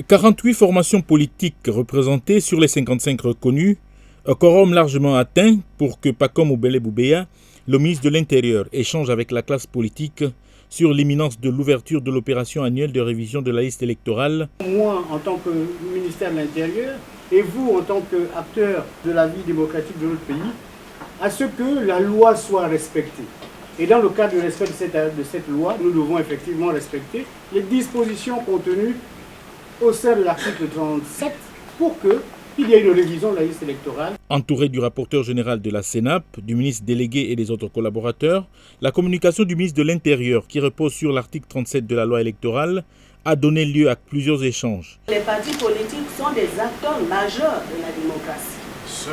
48 formations politiques représentées sur les 55 reconnues, un quorum largement atteint pour que Pacome Oubele Boubeya, le ministre de l'Intérieur, échange avec la classe politique sur l'imminence de l'ouverture de l'opération annuelle de révision de la liste électorale. Moi, en tant que ministère de l'Intérieur, et vous, en tant qu'acteur de la vie démocratique de notre pays, à ce que la loi soit respectée. Et dans le cadre du respect de cette loi, nous devons effectivement respecter les dispositions contenues au sein de l'article 37 pour qu'il y ait une révision de la liste électorale. Entouré du rapporteur général de la CENAP, du ministre délégué et des autres collaborateurs, la communication du ministre de l'Intérieur, qui repose sur l'article 37 de la loi électorale, a donné lieu à plusieurs échanges. Les partis politiques sont des acteurs majeurs de la démocratie. Ce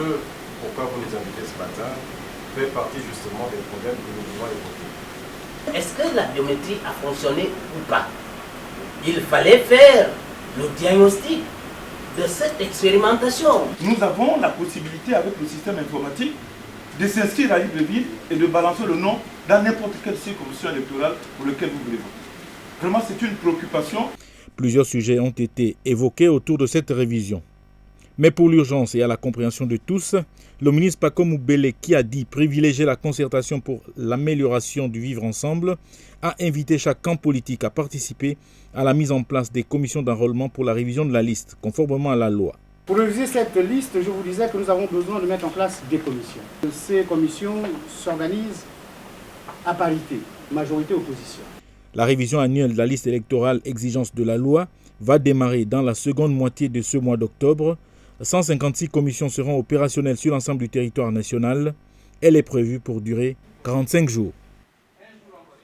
pourquoi vous les invitez ce matin fait partie justement des problèmes que nous devons évoquer. Est-ce que la biométrie a fonctionné ou pas? Il fallait faire le diagnostic de cette expérimentation. Nous avons la possibilité avec le système informatique de s'inscrire à Libreville et de balancer le nom dans n'importe quelle circonscription électorale pour laquelle vous voulez voter. Vraiment, c'est une préoccupation. Plusieurs sujets ont été évoqués autour de cette révision. Mais pour l'urgence et à la compréhension de tous, le ministre Pacome Oubele, qui a dit privilégier la concertation pour l'amélioration du vivre ensemble, a invité chaque camp politique à participer à la mise en place des commissions d'enrôlement pour la révision de la liste, conformément à la loi. Pour réviser cette liste, je vous disais que nous avons besoin de mettre en place des commissions. Ces commissions s'organisent à parité, majorité-opposition. La révision annuelle de la liste électorale exigence de la loi va démarrer dans la seconde moitié de ce mois d'octobre. 156 commissions seront opérationnelles sur l'ensemble du territoire national. Elle est prévue pour durer 45 jours.